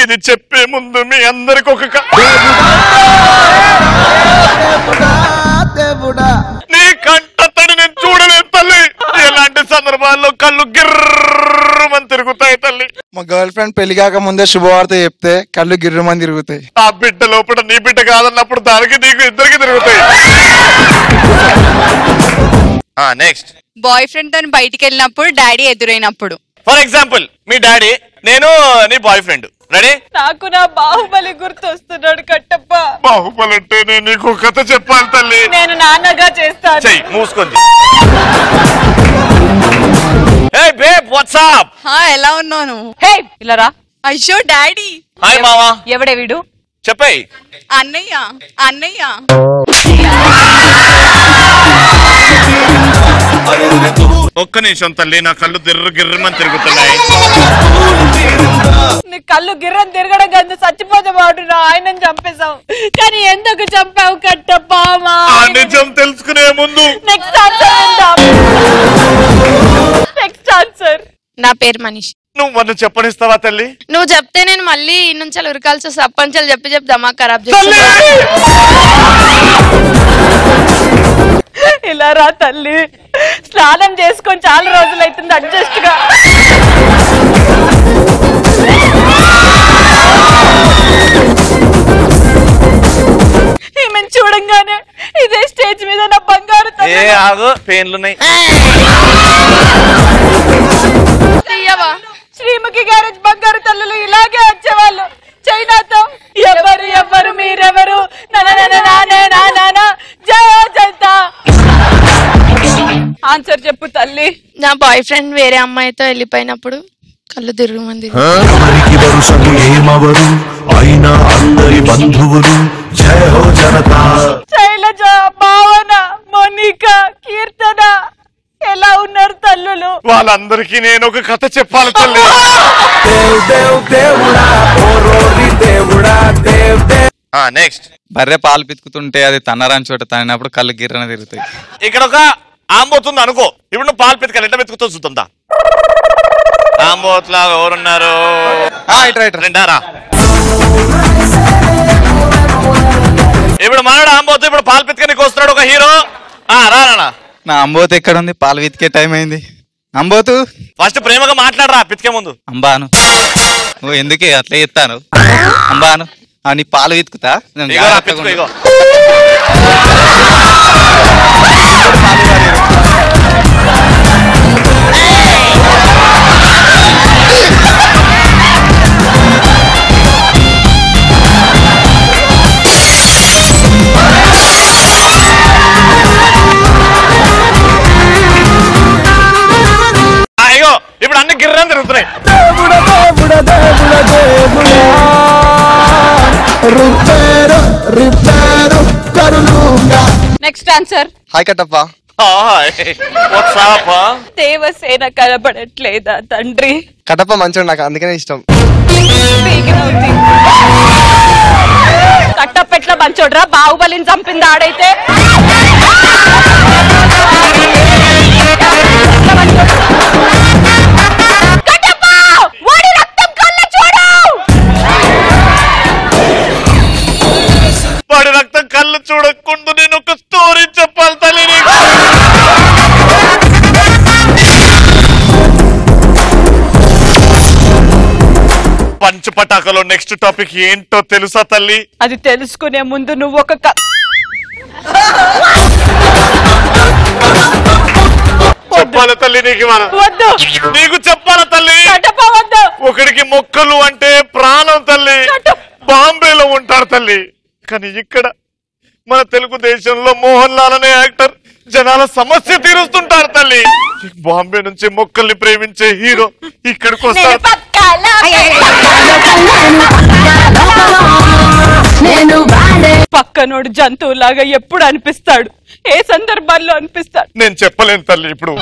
ఇది చెప్పే ముందు మీ అందరికి ఒక నీ కంట తడి నేను చూడలేదు తల్లి. ఎలాంటి సందర్భాల్లో కళ్ళు గిర్రమని తిరుగుతాయి తల్లి. మా గర్ల్ ఫ్రెండ్ పెళ్లి కాక ముందే శుభవార్త చెప్తే కళ్ళు గిర్రమని తిరుగుతాయి. ఆ బిడ్డ లోపల నీ బిడ్డ కాదన్నప్పుడు దానికి నీకు ఇద్దరికి తిరుగుతాయి. నెక్స్ట్ బాయ్ ఫ్రెండ్ తను బయటికి వెళ్ళినప్పుడు డాడీ ఎదురైనప్పుడు. ఫర్ ఎగ్జాంపుల్ మీ డాడీ, నేను నీ బాయ్ ఫ్రెండ్. రెడీ? నాకు నా బాహుబలి గుర్తొస్తున్నాడు కట్టప్ప. బాహుబలి అంటే నేను నీకు కథ చెప్పాలి తల్లి. నేను నాన్నగా చేస్తాను. చెయ్యి మూసుకుంది. Hey babe, what's up? ఎలా ఉన్నాను? హే ఇలా రా. అయ్యో డాడీ. హాయ్ మావా. ఎవడే వీడు? చెప్పేయ్. అన్నయ్య అన్నయ్య. ఒక్క నిమిషం తల్లి, నా కళ్ళు గిర్రమని తిరుగుతున్నాయి. నీ కళ్ళు గిర్రం తిరగడం కదా చచ్చిపోతే బాగుంటున్నా. ఆయనని చంపేశావు కానీ ఎందుకు చంపావు కట్టప్ప? ఆ నిజం తెలుసుకునే ముందు నెక్స్ట్ ఆన్సర్. Next answer. నా పేరు మనీష్. నువ్వు నన్ను చెప్పనిస్తావా తల్లి? నువ్వు చెప్తే నేను మళ్ళీ నుంచి ఉరకాల్సి వస్తే అప్పంచాలు చెప్పి దమా ఖరాబ్ తల్లి! ఇలా రా తల్లి. స్నానం చేసుకొని చాలా రోజులు అవుతుంది. అడ్జస్ట్ గా ఈమెను చూడంగానే ఇదే స్టేజ్ మీద నా బంగారు పేర్లున్నాయి. శ్రీముఖి గ్యారేజ్ బంగారు తల్లులు ఇలాగే వచ్చేవాళ్ళు చైనాతో. ఎవరు మీరెవరు? ఆన్సర్ చెప్పు తల్లి. నా బాయ్ ఫ్రెండ్ వేరే అమ్మాయితో వెళ్ళిపోయినప్పుడు కళ్ళు తిరుగుమంది. ఎవరికి వరుసకు ఏమవరు అయినా అందరి బంధువులు. జయ హో జనతా. శైలజ, భావన, మోనికా, కీర్తన ఎలా ఉన్నారు తల్లులు? వాళ్ళందరికీ నేను ఒక కథ చెప్పాలి తల్లి. నెక్స్ట్. బర్రె పాలు పితుకుతుంటే అది తన్నరాని చోట తనినప్పుడు కళ్ళు గిర్రన తిరుగుతాయి. ఇక్కడ ఒక ఆంబోతుంది అనుకో. ఇప్పుడు నువ్వు పాలు పితకాలి, ఎట్లా పితుకుతో చూద్దా? ఆంబోత్ లాగా ఎవరున్నారు? రెండారా? ఇప్పుడు మనడు ఆంబోతు ఇప్పుడు పాలు పితకనికి వస్తున్నాడు ఒక హీరో. రానా? నా అంబోతు ఎక్కడ ఉంది? పాలు పితికే టైం అయింది. అంబోతు ఫస్ట్ ప్రేమగా మాట్లాడరా పితికే ముందు. అంబాను నువ్వు ఎందుకే అట్లా చెప్తాను? అంబాను నీ పాలు పితుకుతా. ఇప్పుడు అన్ని గిర్రని తిరుగుతున్నాయి. Next answer. Hi Kattappa. Devasena కనబడట్లేదా తండ్రి? కట్టప్ప మంచోడు, నాకు అందుకనే ఇష్టం. కట్టపెట్ల మంచోడ్రా, బాహుబలిని చంపింది ఆడైతే. వాడి రక్తం కళ్ళు చూడకుండా నేను ఒక స్టోరీ చెప్పాలి తల్లి నీకు. పంచ పటాకలో నెక్స్ట్ టాపిక్ ఏంటో తెలుసా తల్లి? అది తెలుసుకునే ముందు నువ్వు ఒక చెప్పాలి తల్లి నీకు. మనం వద్దు, నీకు చెప్పాలి తల్లి. వద్దు. ఒకడికి మొక్కలు అంటే ప్రాణం తల్లి. బాంబేలో ఉంటారు తల్లి, కానీ ఇక్కడ మన తెలుగుదేశంలో మోహన్ లాల్ అనే యాక్టర్ జనాల సమస్య తీరుస్తుంటారు తల్లి. బాంబే నుంచి మొక్కల్ని ప్రేమించే హీరో ఇక్కడికి వస్తారు. పక్కనోడు జంతువులాగా ఎప్పుడు అనిపిస్తాడు, ఏ సందర్భాల్లో అనిపిస్తాడు? నేను చెప్పలేను తల్లి. ఇప్పుడు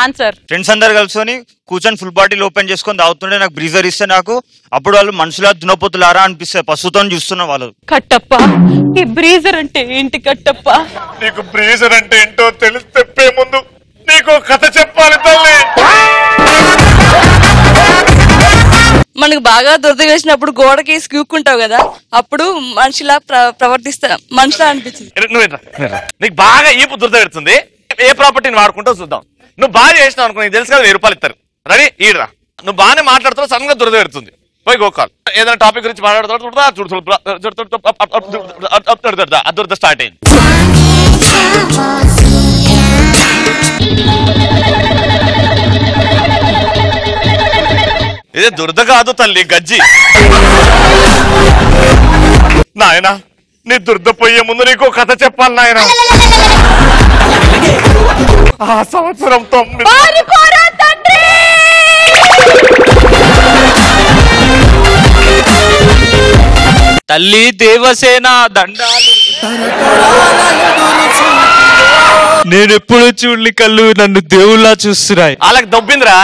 ఆన్సర్. ఫ్రెండ్స్ అందరు కలుసుకొని కూర్చొని ఫుల్ బాటిల్ ఓపెన్ చేసుకొని తాగుతుంటే నాకు బ్రీజర్ ఇస్తే నాకు అప్పుడు వాళ్ళు మనుషులా దునపోతులారా అనిపిస్తాయి. పశుతో చూస్తున్న వాళ్ళు. కట్టప్ప, ఈ బ్రీజర్ అంటే ఏంటి కట్టప్ప? నీకు బ్రీజర్ అంటే ఏంటో తెలిసి చెప్పే ముందు నీకు కథ చెప్పాలి తల్లి. మనకు బాగా దురద వేసినప్పుడు గోడకి స్క్యూక్కుంటావు కదా, అప్పుడు మనిషిలా ప్రవర్తిస్తా మనిషిలా అనిపించింది. నీకు బాగా ఈపు దురద పెడుతుంది, ఏ ప్రాపర్టీని వాడుకుంటావు చూద్దాం. నువ్వు బాగా చేసినావు అనుకో, నీకు తెలుసు కదా 1000 రూపాయలు ఇస్తారు. రెడీ ఈడ్రా. నువ్వు బాగానే మాట్లాడుతున్నావు, సడన్ గా దురద పెడుతుంది, పోయి గోకాల్. ఏదైనా టాపిక్ గురించి మాట్లాడుతున్నా దురద స్టార్ట్ అయింది. ఇదే దురద కాదు తల్లి, గజ్జి. నాయన నీ దురద పోయే ముందు నీకు కథ చెప్పాలి నాయన. ఆ సంవత్సరం 9 తల్లి దేవసేన దండాలు. నేనెప్పుడు చూడని కళ్ళు నన్ను దేవుళ్ళ చూస్తున్నాయి. వాళ్ళకి దొబ్బిందిరా.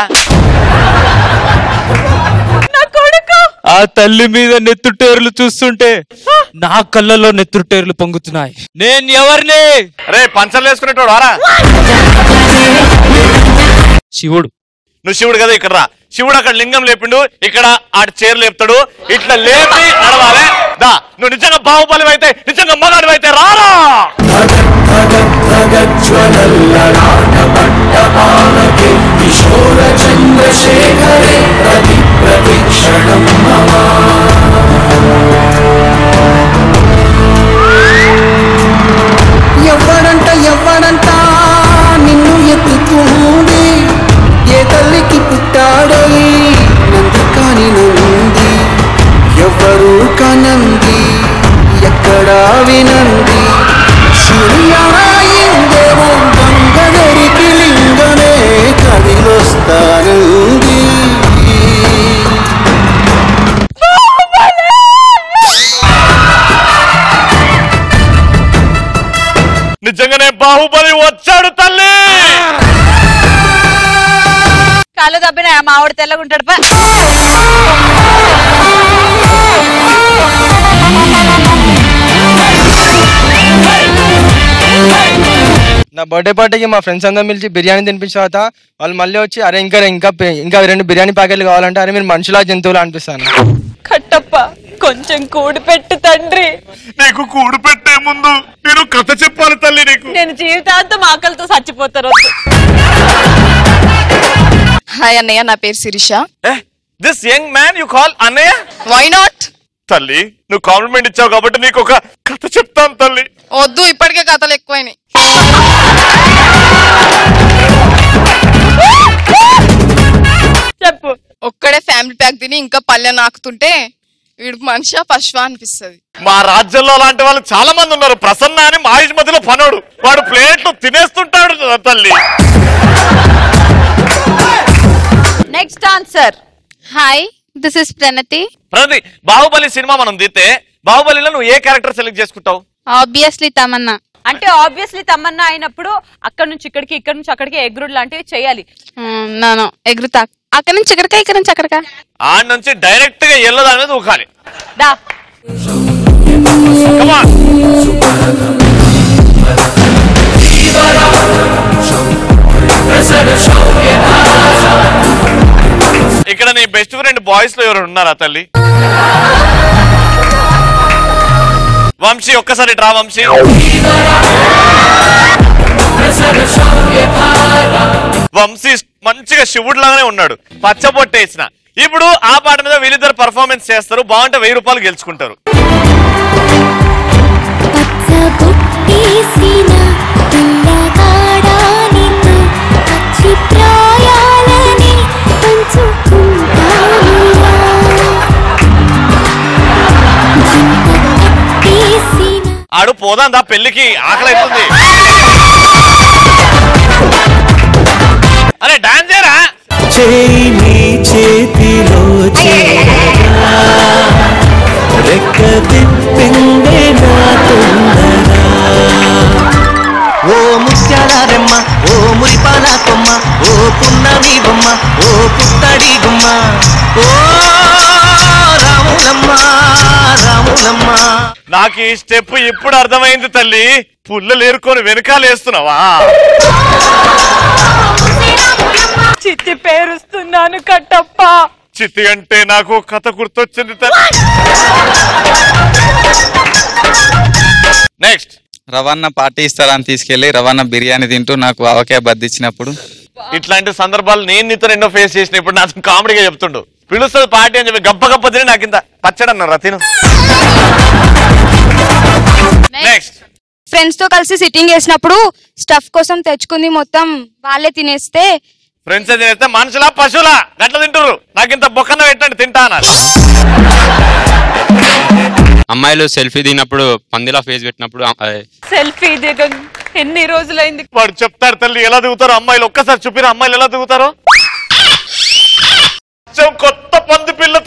ఆ తల్లి మీద నెత్తుటేర్లు చూస్తుంటే నా కళ్ళలో నెత్తుటేర్లు పొంగుతున్నాయి. నేను ఎవరిని? రే పంచలు వేసుకునేటోడు వారా? శివుడు. నువ్వు శివుడు కదా, ఇక్కడ రా. శివుడు అక్కడ లింగం లేపిండు, ఇక్కడ ఆడ చీర లేపుతాడు. ఇట్లా లేపి నడవాలి. దా, నువ్వు నిజంగా బాహుబలి అయితే, నిజంగా మగాడు అయితే రారా. ఎవ్వడంట నిన్ను ఎత్తుకుంది, ఏ తల్లికి పుట్టాడోయి నంది కాని నుండి, ఎవ్వరూ కనంది ఎక్కడా వినంది, శివుయాయిందేమో గంగదరికి లింగనే కదిలొస్తానంది. నిజంగానే బాహుబలి వచ్చాడు తల్లి. కాళ్ళు దబ్బిన మా ఆవిడ తెల్లగుంటాడు. నా బర్త్డే పార్టీకి మా ఫ్రెండ్స్ అందరం పిలిచి బిర్యానీ తినిపించిన తర్వాత వాళ్ళు మళ్ళీ వచ్చి అరే ఇంకా 2 బిర్యానీ ప్యాకెట్లు కావాలంటే అరే మీరు మనుషులా జంతువులు అనిపిస్తాను. కట్టప్ప కొంచెం కూడి పెట్టు తండ్రి. నీకు కూడు పెట్టే ముందు నేను కథ చెప్పాలి తల్లి. నీకు నేను జీవితాంతం ఆకలితో చచ్చిపోతాను. హాయ్ అన్నయ్య, నా పేరు Sirisha. This young man you call అన్నయ్య? Why not? తల్లి నువ్వు కాంప్లిమెంట్ ఇచ్చావు కాబట్టి నీకు ఒక కథ చెప్తాను తల్లి. వద్దు, ఇప్పటికే కథలు ఎక్కువైనాయి. చెప్పు. ఒక్కడే ఫ్యామిలీ ప్యాక్ తిని ఇంకా పల్లె నాకుతుంటే వీడు మనిషి పశువా అనిపిస్తుంది. మా రాజ్యంలో అలాంటి వాళ్ళు చాలా మంది ఉన్నారు. ప్రసన్న అని మహేష్ మధ్యలో పనోడు, వాడు ప్లేట్లు తినేస్తుంటాడు తల్లి. Next answer. Hi, this is Pranathi. Pranathi, Baahubali cinema మనం తీస్తే బాహుబలిలో నువ్వు ఏ క్యారెక్టర్ సెలెక్ట్ చేసుకుంటావు? ఆబ్వియస్లీ తమన్నా. అంటే ఆబ్వియస్లీ తమన్నా అయినప్పుడు అక్కడ నుంచి ఇక్కడికి, ఇక్కడ నుంచి అక్కడికి ఎగురుడు లాంటివి చేయాలి. నాను ఎగురుతా, అక్కడ నుంచి ఇక్కడికా, ఇక్కడ నుంచి అక్కడికా. ఆడ నుంచి డైరెక్ట్ గా ఎల్లదా అనేది ఊకాలి. దా ఇక్కడ నీ బెస్ట్ ఫ్రెండ్ బాయ్స్ లో ఎవరు ఉన్నారా తల్లి? వంశీ, ఒక్కసారి డ్రా వంశీ. వంశీ మంచిగా శివుడు లాగానే ఉన్నాడు, పచ్చబొట్టేసిన. ఇప్పుడు ఆ పాట మీద వీళ్ళిద్దరు పర్ఫార్మెన్స్ చేస్తారు, బాగుంటే 1000 రూపాయలు గెలుచుకుంటారు. ఆడు పోదాందా పెళ్లికి, ఆకలి అవుతుంది. అరే డాన్స్ చేయరా. చేతిలో రెక్క తిప్పిందే నా తొందర, ఓ ముత్యాలమ్మ, ఓ మురిపాల కొమ్మ, ఓ పున్నమి బొమ్మ, ఓ పుత్తడి గుమ్మ, ఓ రాములమ్మ రాములమ్మ. నాకు ఈ స్టెప్ ఇప్పుడు అర్థమైంది తల్లి. పుల్లలు ఏరుకొని వెనకాలేస్తున్నావా? చిట్టి పేరుస్తున్నాను కట్టప్ప. చితి అంటే నాకు కథ గుర్తొచ్చింది తల్లి. నెక్స్ట్ రవణ పార్టీ ఇస్తారని తీసుకెళ్లి రవణ బిర్యానీ తింటూ నాకు ఆవకాయ బద్దిచ్చినప్పుడు. ఇట్లాంటి సందర్భాలు నేను నీతో ఎన్నో ఫేస్ చేసిన. ఇప్పుడు నాకు కామెడీగా చెప్తుండు, పిలుస్తుంది పార్టీ అని చెప్పి గప్ప గప్ప తిని నాకు ఇంత పచ్చడి అన్నారు తిను. నెక్స్ట్ ఫ్రెండ్స్ తో కలిసి సిట్టింగ్ చేసినప్పుడు స్టఫ్ కోసం తెచ్చుకుంది మొత్తం వాళ్ళే తినేస్తే ఫ్రెండ్స్ తినేస్తే మనుషులా పశువులా గట్ల తింటుర్రు, నాకు ఇంత బొక్కన పెట్టండి తింటా అన్నారు. అమ్మాయిలు సెల్ఫీ దిగినప్పుడు పందిలా ఫేస్ పెట్టినప్పుడు సెల్ఫీ దిగ ఎన్ని రోజులైంది. వాడు చెప్తాడు తల్లి ఎలా దిగుతారో అమ్మాయిలు. ఒక్కసారి చూపిరా అమ్మాయిలు ఎలా దిగుతారో. కొత్త పంది పిల్ల